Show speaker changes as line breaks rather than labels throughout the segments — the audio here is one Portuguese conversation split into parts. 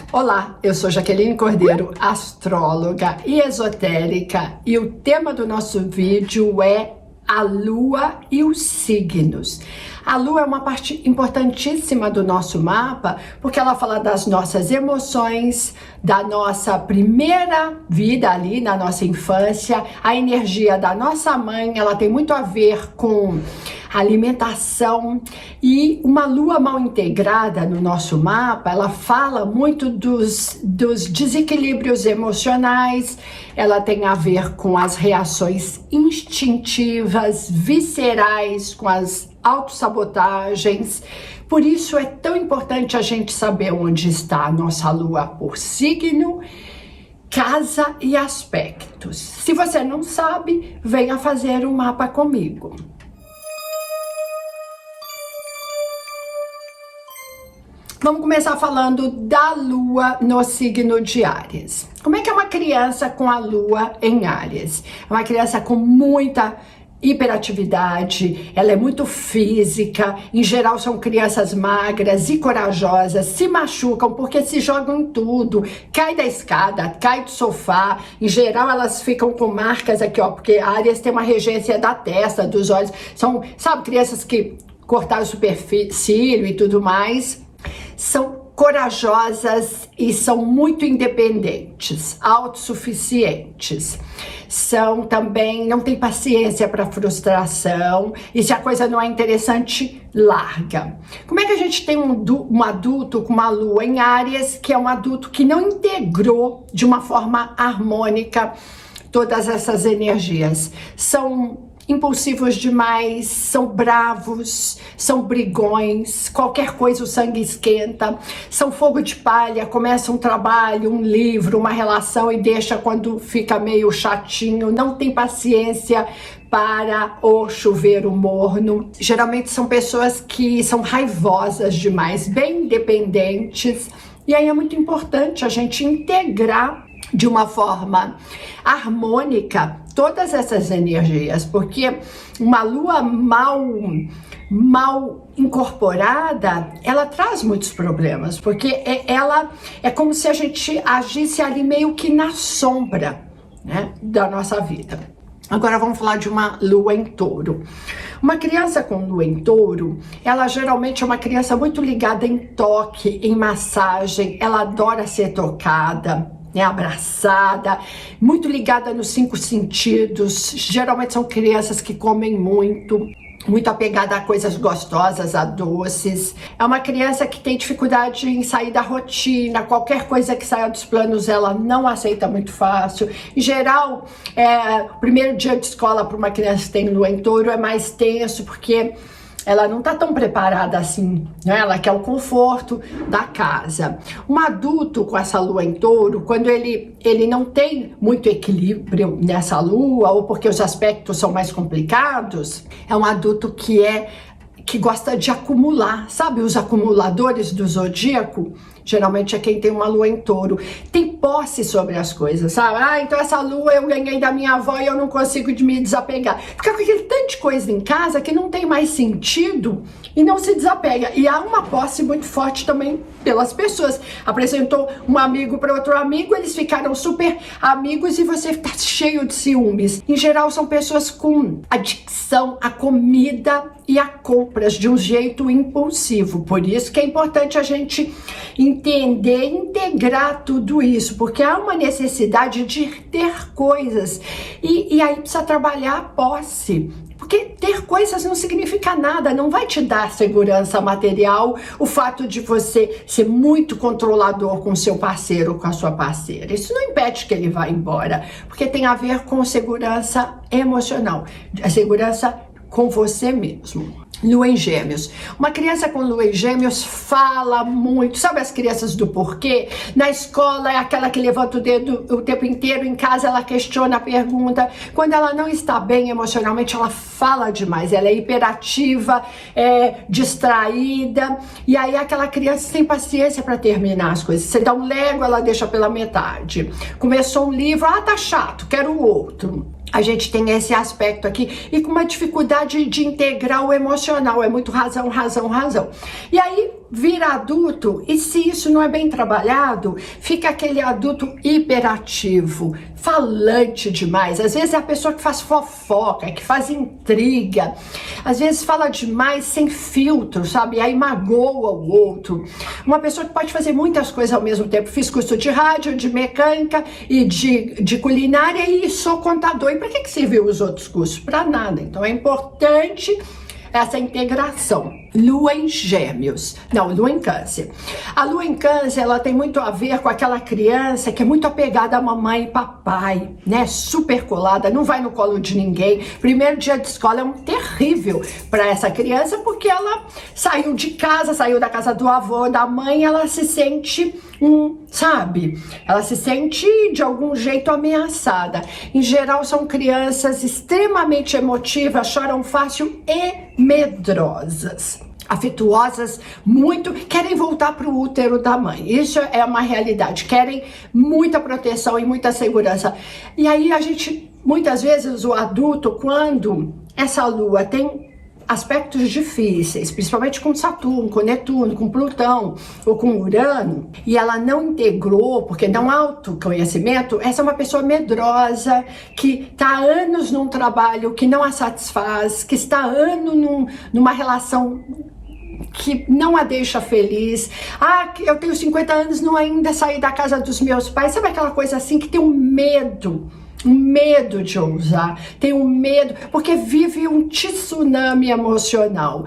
Olá, eu sou Jaqueline Cordeiro, astróloga e esotérica, e o tema do nosso vídeo é a Lua e os signos. A Lua é uma parte importantíssima do nosso mapa, porque ela fala das nossas emoções, da nossa primeira vida ali, na nossa infância, a energia da nossa mãe, ela tem muito a ver com alimentação, e uma lua mal integrada no nosso mapa, ela fala muito dos desequilíbrios emocionais, ela tem a ver com as reações instintivas, viscerais, com as autossabotagens. Por isso é tão importante a gente saber onde está a nossa lua por signo, casa e aspectos. Se você não sabe, venha fazer um mapa comigo. Vamos começar falando da Lua no signo de Áries. Como é que é uma criança com a Lua em Áries? É uma criança com muita hiperatividade, ela é muito física, em geral são crianças magras e corajosas, se machucam porque se jogam em tudo, cai da escada, cai do sofá, em geral elas ficam com marcas aqui, ó, porque Áries tem uma regência da testa, dos olhos, são, sabe, crianças que cortaram o supercílio e tudo mais. São corajosas e são muito independentes, autossuficientes. São também, não tem paciência para frustração, e se a coisa não é interessante, larga. Como é que a gente tem um adulto com uma lua em Áries, que é um adulto que não integrou de uma forma harmônica todas essas energias? São impulsivos demais, são bravos, são brigões, qualquer coisa o sangue esquenta, são fogo de palha, começa um trabalho, um livro, uma relação e deixa quando fica meio chatinho, não tem paciência para o chuveiro morno. Geralmente são pessoas que são raivosas demais, bem independentes, e aí é muito importante a gente integrar de uma forma harmônica todas essas energias, porque uma lua mal incorporada, ela traz muitos problemas, porque ela é como se a gente agisse ali meio que na sombra, né, da nossa vida. Agora vamos falar de uma lua em touro. Uma criança com lua em touro, ela geralmente é uma criança muito ligada em toque, em massagem, ela adora ser tocada, abraçada, muito ligada nos 5 sentidos. Geralmente são crianças que comem muito apegada a coisas gostosas, a doces. É uma criança que tem dificuldade em sair da rotina, qualquer coisa que saia dos planos ela não aceita muito fácil. Em geral, o primeiro dia de escola para uma criança que tem lua em touro é mais tenso, porque ela não está tão preparada assim, né? Ela quer o conforto da casa. Um adulto com essa lua em touro, quando ele não tem muito equilíbrio nessa lua, ou porque os aspectos são mais complicados, é um adulto que gosta de acumular, sabe? Os acumuladores do zodíaco, geralmente é quem tem uma lua em touro. Tem posse sobre as coisas, sabe? Então essa lua eu ganhei da minha avó e eu não consigo me desapegar. Fica com aquele tanto de coisa em casa que não tem mais sentido e não se desapega. E há uma posse muito forte também pelas pessoas. Apresentou um amigo para outro amigo, eles ficaram super amigos e você está cheio de ciúmes. Em geral são pessoas com adicção à comida e a compras de um jeito impulsivo. Por isso que é importante a gente entender e integrar tudo isso, porque há uma necessidade de ter coisas e aí precisa trabalhar a posse. Porque ter coisas não significa nada, não vai te dar segurança material o fato de você ser muito controlador com seu parceiro ou com a sua parceira. Isso não impede que ele vá embora, porque tem a ver com segurança emocional, a segurança com você mesmo. Lua em Gêmeos. Uma criança com lua em Gêmeos fala muito. Sabe as crianças do porquê? Na escola é aquela que levanta o dedo o tempo inteiro, em casa ela questiona, pergunta. Quando ela não está bem emocionalmente, ela fala demais. Ela é hiperativa, é distraída. E aí aquela criança sem paciência para terminar as coisas. Você dá um Lego, ela deixa pela metade. Começou um livro, tá chato, quero o outro. A gente tem esse aspecto aqui e com uma dificuldade de integrar o emocional, é muito razão. E aí vira adulto, e se isso não é bem trabalhado, fica aquele adulto hiperativo, falante demais. Às vezes é a pessoa que faz fofoca, que faz intriga, às vezes fala demais sem filtro, sabe? Aí magoa o outro. Uma pessoa que pode fazer muitas coisas ao mesmo tempo. Fiz curso de rádio, de mecânica e de culinária e sou contador. E para que serviu os outros cursos? Para nada. Então é importante essa integração. Lua em Gêmeos, não, Lua em Câncer. A Lua em Câncer, ela tem muito a ver com aquela criança que é muito apegada a mamãe e papai, né? Super colada, não vai no colo de ninguém. Primeiro dia de escola é um terrível para essa criança, porque ela saiu de casa, saiu da casa do avô, da mãe, ela se sente sabe? Ela se sente de algum jeito ameaçada. Em geral, são crianças extremamente emotivas, choram fácil e medrosas. Afetuosas, muito, querem voltar para o útero da mãe. Isso é uma realidade. Querem muita proteção e muita segurança. E aí a gente, muitas vezes, o adulto, quando essa lua tem aspectos difíceis, principalmente com Saturno, com Netuno, com Plutão ou com Urano, e ela não integrou, porque não há autoconhecimento, essa é uma pessoa medrosa, que está há anos num trabalho que não a satisfaz, que está há anos numa relação que não a deixa feliz. Eu tenho 50 anos, não ainda saí da casa dos meus pais. Sabe aquela coisa assim que tem um medo de ousar, tem um medo, porque vive um tsunami emocional,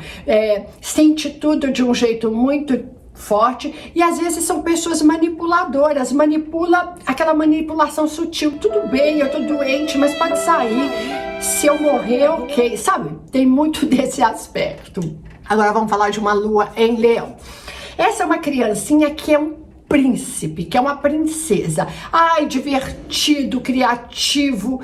sente tudo de um jeito muito forte, e às vezes são pessoas manipuladoras, manipula aquela manipulação sutil. Tudo bem, eu tô doente, mas pode sair, se eu morrer, ok, sabe? Tem muito desse aspecto. Agora vamos falar de uma lua em Leão. Essa é uma criancinha que é um príncipe, que é uma princesa. Ai, divertido, criativo,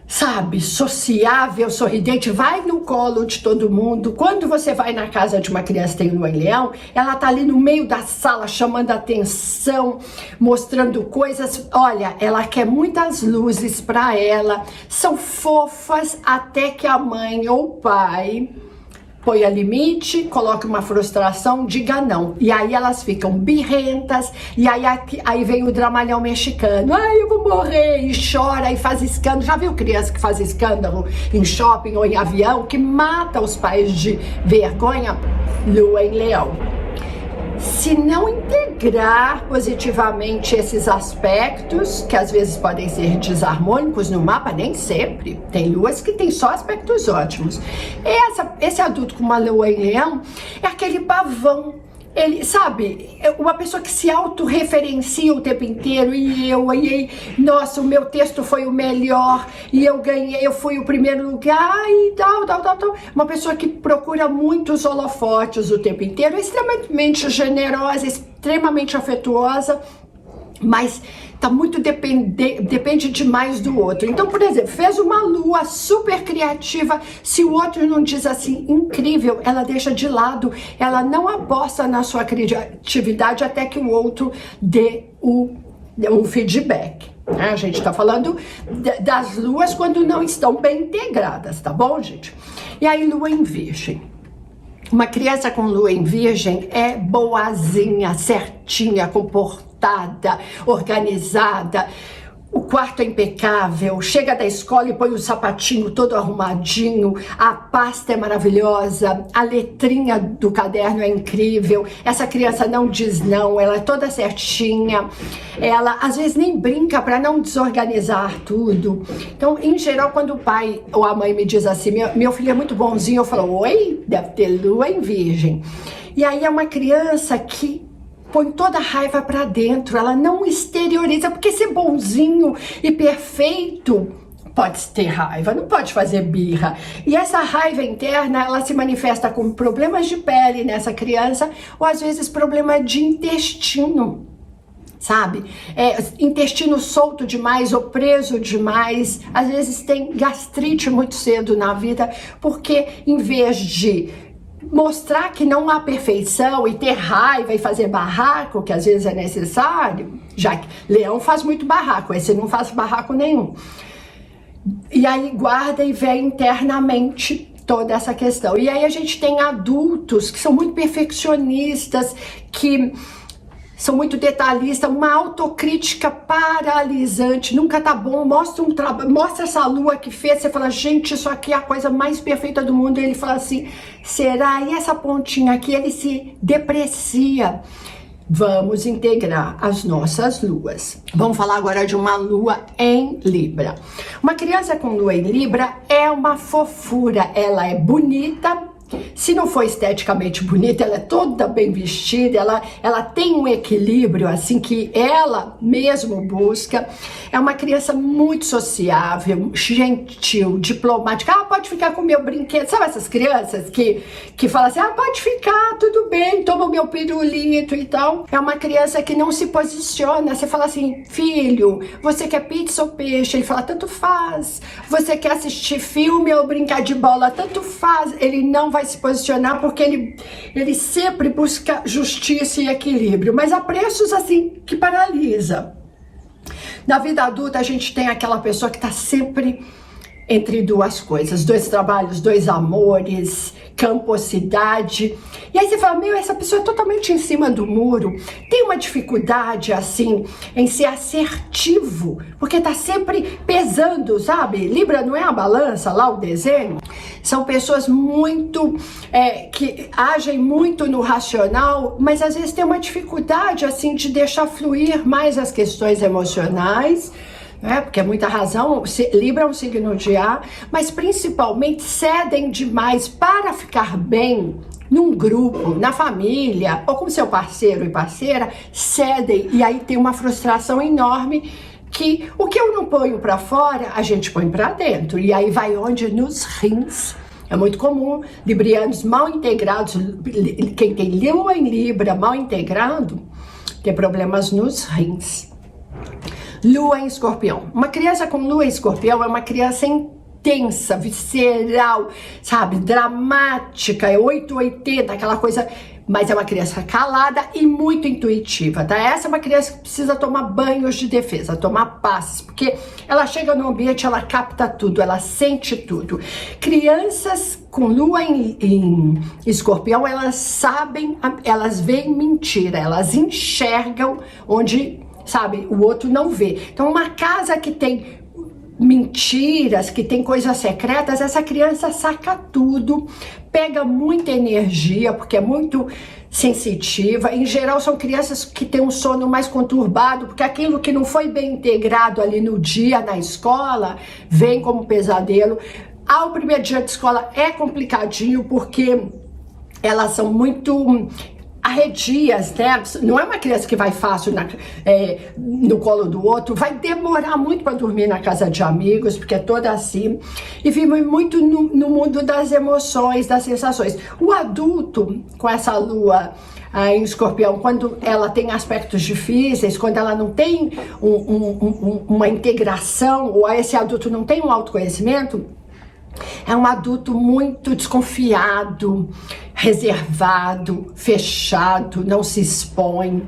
sabe, sociável, sorridente, vai no colo de todo mundo. Quando você vai na casa de uma criança que tem lua em Leão, ela tá ali no meio da sala, chamando atenção, mostrando coisas. Olha, ela quer muitas luzes para ela, são fofas até que a mãe ou o pai ponha limite, coloque uma frustração, diga não. E aí elas ficam birrentas, e aí vem o dramalhão mexicano. Ai, eu vou morrer, e chora, e faz escândalo. Já viu criança que faz escândalo em shopping ou em avião, que mata os pais de vergonha? Lua em Leão. Se não integrar positivamente esses aspectos, que às vezes podem ser desarmônicos no mapa, nem sempre, tem luas que tem só aspectos ótimos. Esse adulto com uma lua em Leão é aquele pavão. Ele, sabe, uma pessoa que se autorreferencia o tempo inteiro, nossa, o meu texto foi o melhor, e eu ganhei, eu fui o primeiro lugar, e tal. Uma pessoa que procura muitos holofotes o tempo inteiro, é extremamente generosa, extremamente afetuosa, mas tá muito depende demais do outro. Então, por exemplo, fez uma lua super criativa, se o outro não diz assim, incrível, ela deixa de lado, ela não aposta na sua criatividade até que o outro dê um feedback. A gente tá falando das luas quando não estão bem integradas, tá bom, gente? E aí, lua em Virgem. Uma criança com lua em Virgem é boazinha, certinha, comportada, organizada. O quarto é impecável, chega da escola e põe o sapatinho todo arrumadinho, a pasta é maravilhosa, a letrinha do caderno é incrível, essa criança não diz não, ela é toda certinha, ela às vezes nem brinca para não desorganizar tudo. Então, em geral, quando o pai ou a mãe me diz assim, meu filho é muito bonzinho, eu falo, oi, deve ter lua em Virgem. E aí é uma criança que põe toda a raiva pra dentro, ela não exterioriza, porque ser bonzinho e perfeito pode ter raiva, não pode fazer birra. E essa raiva interna, ela se manifesta com problemas de pele nessa criança, ou às vezes problema de intestino, sabe? Intestino solto demais ou preso demais, às vezes tem gastrite muito cedo na vida, porque em vez de mostrar que não há perfeição e ter raiva e fazer barraco, que às vezes é necessário, já que Leão faz muito barraco, esse não faz barraco nenhum. E aí guarda e vê internamente toda essa questão. E aí a gente tem adultos que são muito perfeccionistas, que são muito detalhistas, uma autocrítica paralisante, nunca tá bom, mostra essa lua que fez, você fala, gente, isso aqui é a coisa mais perfeita do mundo, e ele fala assim, será? E essa pontinha aqui, ele se deprecia. Vamos integrar as nossas luas. Vamos falar agora de uma lua em Libra. Uma criança com lua em Libra é uma fofura, ela é bonita. Se não for esteticamente bonita, ela é toda bem vestida, ela tem um equilíbrio assim que ela mesmo busca. É uma criança muito sociável, gentil, diplomática. Ah, pode ficar com o meu brinquedo. Sabe essas crianças que falam assim, ah, pode ficar, tudo bem, toma o meu pirulito e tal. É uma criança que não se posiciona. Você fala assim, filho, você quer pizza ou peixe? Ele fala, tanto faz. Você quer assistir filme ou brincar de bola? Tanto faz. Ele não vai se posicionar porque ele sempre busca justiça e equilíbrio, mas há preços assim que paralisa. Na vida adulta a gente tem aquela pessoa que está sempre entre duas coisas, dois trabalhos, dois amores, camposidade. E aí você fala, meu, essa pessoa é totalmente em cima do muro, tem uma dificuldade assim em ser assertivo, porque tá sempre pesando, sabe? Libra não é a balança, lá o desenho. São pessoas muito, que agem muito no racional, mas às vezes tem uma dificuldade assim de deixar fluir mais as questões emocionais, porque é muita razão, Libra é um signo de ar, mas principalmente cedem demais para ficar bem num grupo, na família, ou com seu parceiro e parceira, cedem, e aí tem uma frustração enorme, que o que eu não ponho para fora, a gente põe para dentro, e aí vai onde? Nos rins. É muito comum, librianos mal integrados, quem tem lua em Libra mal integrado, tem problemas nos rins. Lua em Escorpião. Uma criança com lua em Escorpião é uma criança intensa, visceral, sabe, dramática, é 880, aquela coisa, mas é uma criança calada e muito intuitiva, tá? Essa é uma criança que precisa tomar banhos de defesa, tomar passes, porque ela chega no ambiente, ela capta tudo, ela sente tudo. Crianças com lua em Escorpião, elas sabem, elas veem mentira, elas enxergam onde, sabe, o outro não vê. Então, uma casa que tem mentiras, que tem coisas secretas, essa criança saca tudo, pega muita energia, porque é muito sensitiva. Em geral, são crianças que têm um sono mais conturbado, porque aquilo que não foi bem integrado ali no dia, na escola, vem como pesadelo. Ao primeiro dia de escola é complicadinho, porque elas são muito arredias, né? Não é uma criança que vai fácil no colo do outro, vai demorar muito para dormir na casa de amigos, porque é toda assim, e vive muito no mundo das emoções, das sensações. O adulto, com essa lua em Escorpião, quando ela tem aspectos difíceis, quando ela não tem uma integração, ou esse adulto não tem um autoconhecimento, é um adulto muito desconfiado, reservado, fechado, não se expõe.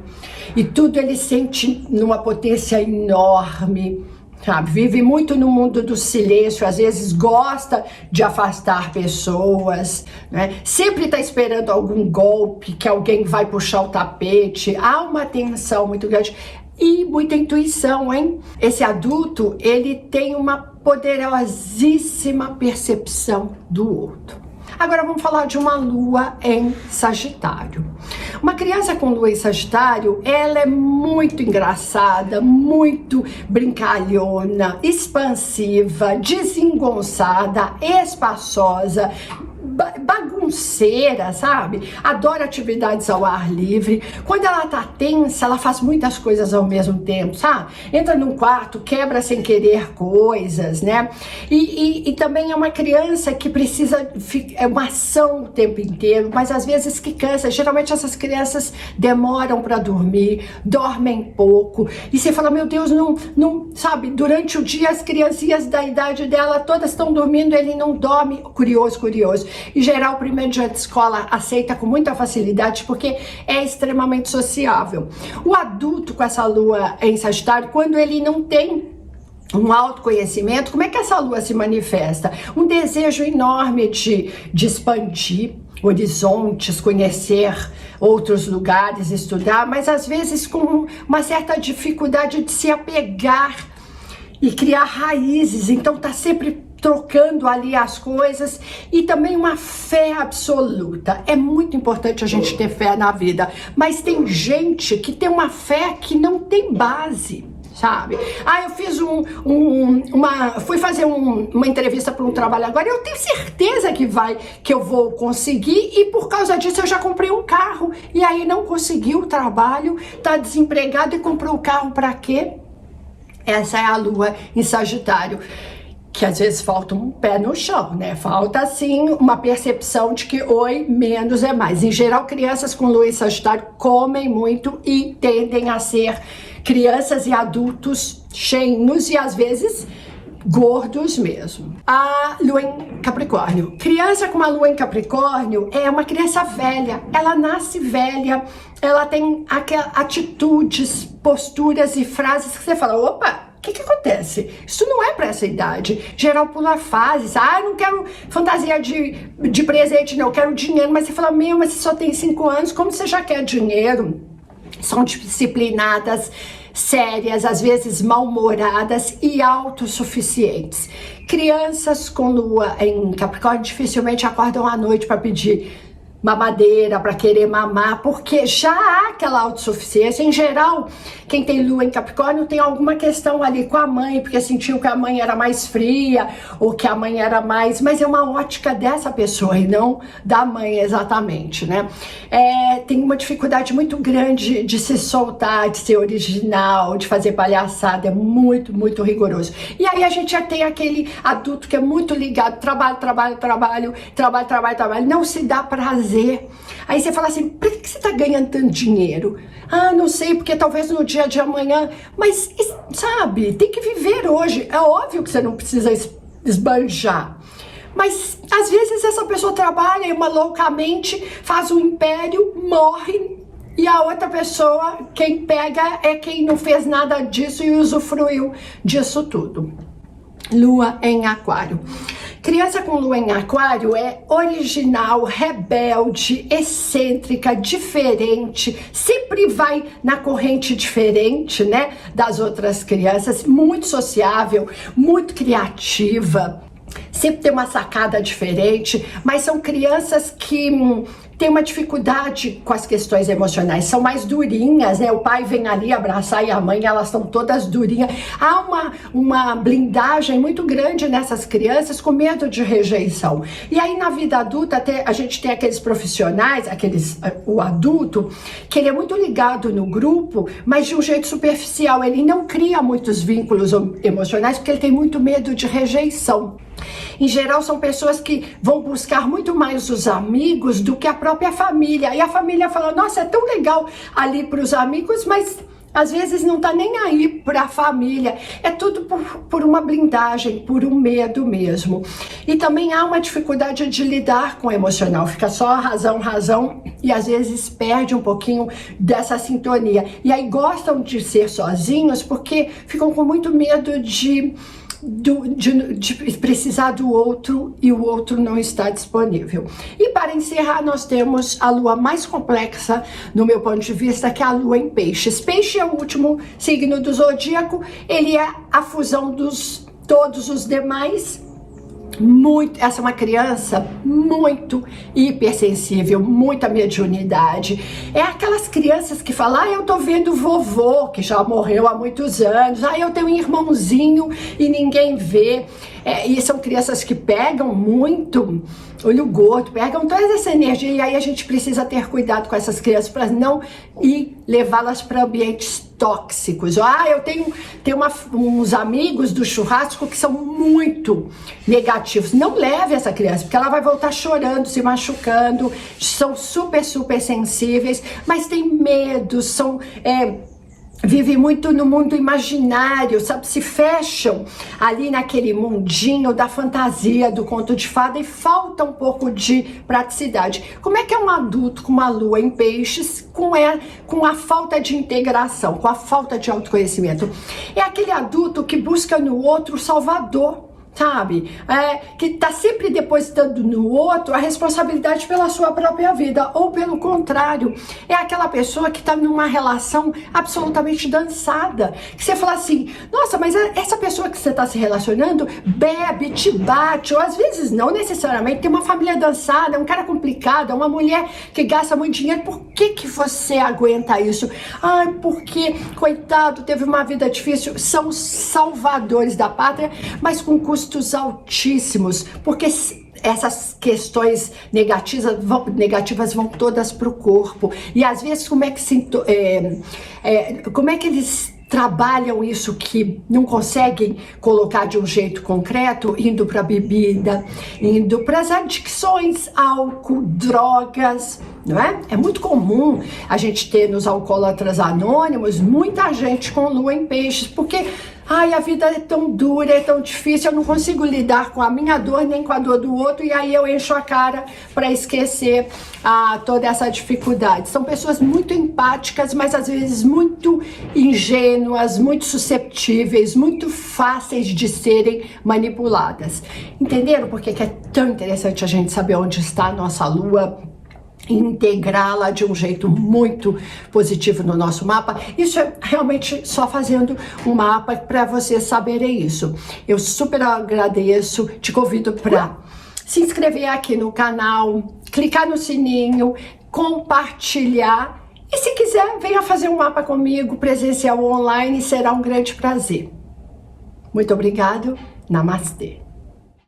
E tudo ele sente numa potência enorme, sabe? Vive muito no mundo do silêncio, às vezes gosta de afastar pessoas, né? Sempre está esperando algum golpe, que alguém vai puxar o tapete. Há uma tensão muito grande. E muita intuição, hein? Esse adulto, ele tem uma poderosíssima percepção do outro. Agora vamos falar de uma lua em Sagitário. Uma criança com lua em Sagitário, ela é muito engraçada, muito brincalhona, expansiva, desengonçada, espaçosa, bagunceira, sabe? Adora atividades ao ar livre. Quando ela tá tensa, ela faz muitas coisas ao mesmo tempo, sabe? Entra num quarto, quebra sem querer coisas, né? E também é uma criança que precisa, é uma ação o tempo inteiro, mas às vezes que cansa. Geralmente essas crianças demoram para dormir, dormem pouco. E você fala, meu Deus, não, sabe? Durante o dia as criancinhas da idade dela todas estão dormindo, ele não dorme. Curioso. Em geral, o primeiro dia de escola aceita com muita facilidade porque é extremamente sociável. O adulto com essa lua em Sagitário, quando ele não tem um autoconhecimento, como é que essa lua se manifesta? Um desejo enorme de expandir horizontes, conhecer outros lugares, estudar, mas às vezes com uma certa dificuldade de se apegar e criar raízes, então tá sempre trocando ali as coisas, e também uma fé absoluta. É muito importante a gente ter fé na vida, mas tem gente que tem uma fé que não tem base, sabe? Eu fiz fui fazer uma entrevista para um trabalho agora, eu tenho certeza que eu vou conseguir, e por causa disso eu já comprei um carro, e aí não conseguiu o trabalho, tá desempregado e comprou o carro para quê? Essa é a lua em Sagitário, que às vezes falta um pé no chão, né? Falta, assim, uma percepção de que menos é mais. Em geral, crianças com lua em Sagitário comem muito e tendem a ser crianças e adultos cheios e, às vezes, gordos mesmo. A lua em Capricórnio. Criança com uma lua em Capricórnio é uma criança velha. Ela nasce velha, ela tem atitudes, posturas e frases que você fala, opa, o que acontece? Isso não é para essa idade. Geral pula fases. Eu não quero fantasia de presente, não. Eu quero dinheiro. Mas você fala, mas você só tem 5 anos, como você já quer dinheiro? São disciplinadas, sérias, às vezes mal-humoradas e autossuficientes. Crianças com lua em Capricórnio dificilmente acordam à noite para pedir mamadeira, para querer mamar, porque já há aquela autossuficiência. Em geral, quem tem lua em Capricórnio tem alguma questão ali com a mãe, porque sentiu que a mãe era mais fria, ou que a mãe era mais... Mas é uma ótica dessa pessoa e não da mãe exatamente, né? Tem uma dificuldade muito grande de se soltar, de ser original, de fazer palhaçada, é muito, muito rigoroso. E aí a gente já tem aquele adulto que é muito ligado, trabalho, não se dá prazer. Aí você fala assim, por que você tá ganhando tanto dinheiro? Não sei, porque talvez no dia de amanhã, mas sabe, tem que viver hoje. É óbvio que você não precisa esbanjar, mas às vezes essa pessoa trabalha loucamente, faz um império, morre, e a outra pessoa, quem pega é quem não fez nada disso e usufruiu disso tudo. Lua em Aquário. Criança com lua em Aquário é original, rebelde, excêntrica, diferente, sempre vai na corrente diferente, né, das outras crianças, muito sociável, muito criativa, sempre tem uma sacada diferente, mas são crianças que têm uma dificuldade com as questões emocionais, são mais durinhas, né? O pai vem ali abraçar e a mãe, elas estão todas durinhas. Há uma blindagem muito grande nessas crianças com medo de rejeição. E aí na vida adulta a gente tem aqueles profissionais, o adulto, que ele é muito ligado no grupo, mas de um jeito superficial, ele não cria muitos vínculos emocionais porque ele tem muito medo de rejeição. Em geral, são pessoas que vão buscar muito mais os amigos do que a própria família. E a família fala, nossa, é tão legal ali para os amigos, mas às vezes não tá nem aí para a família. É tudo por uma blindagem, por um medo mesmo. E também há uma dificuldade de lidar com o emocional. Fica só razão, e às vezes perde um pouquinho dessa sintonia. E aí gostam de ser sozinhos porque ficam com muito medo de precisar do outro e o outro não está disponível. E para encerrar, nós temos a lua mais complexa, no meu ponto de vista, que é a lua em Peixes. Peixe é o último signo do zodíaco, ele é a fusão dos todos os demais. Essa é uma criança muito hipersensível, muita mediunidade. É aquelas crianças que falam, eu tô vendo vovô, que já morreu há muitos anos, eu tenho um irmãozinho e ninguém vê. E são crianças que pegam muito, olho gordo, pegam toda essa energia, e aí a gente precisa ter cuidado com essas crianças para não levá-las para ambientes tóxicos. Eu tenho uns amigos do churrasco que são muito negativos. Não leve essa criança, porque ela vai voltar chorando, se machucando, são super, super sensíveis, mas tem medo, vive muito no mundo imaginário, sabe? Se fecham ali naquele mundinho da fantasia, do conto de fada, e falta um pouco de praticidade. Como é que é um adulto com uma lua em peixes, com a falta de integração, com a falta de autoconhecimento? É aquele adulto que busca no outro o salvador, sabe? Que está sempre depositando no outro a responsabilidade pela sua própria vida, ou pelo contrário, é aquela pessoa que está numa relação absolutamente dançada, que você fala assim, nossa, mas essa pessoa que você está se relacionando bebe, te bate, ou às vezes não necessariamente, tem uma família dançada, é um cara complicado, é uma mulher que gasta muito dinheiro. Por que você aguenta isso? Ai, porque, coitado, teve uma vida difícil. São salvadores da pátria, mas com custos altíssimos, porque essas questões negativas vão todas para o corpo. E às vezes como é que eles trabalham isso que não conseguem colocar de um jeito concreto, indo para a bebida, indo para as adicções, álcool, drogas, não é? É muito comum a gente ter nos alcoólatras anônimos muita gente com lua em peixes, porque ai, a vida é tão dura, é tão difícil, eu não consigo lidar com a minha dor nem com a dor do outro, e aí eu encho a cara para esquecer toda essa dificuldade. São pessoas muito empáticas, mas às vezes muito ingênuas, muito susceptíveis, muito fáceis de serem manipuladas. Entenderam por que é tão interessante a gente saber onde está a nossa lua? Integrá-la de um jeito muito positivo no nosso mapa. Isso é realmente só fazendo um mapa para vocês saberem isso. Eu super agradeço, te convido para se inscrever aqui no canal, clicar no sininho, compartilhar, e se quiser, venha fazer um mapa comigo, presencial ou online, será um grande prazer. Muito obrigado, namastê.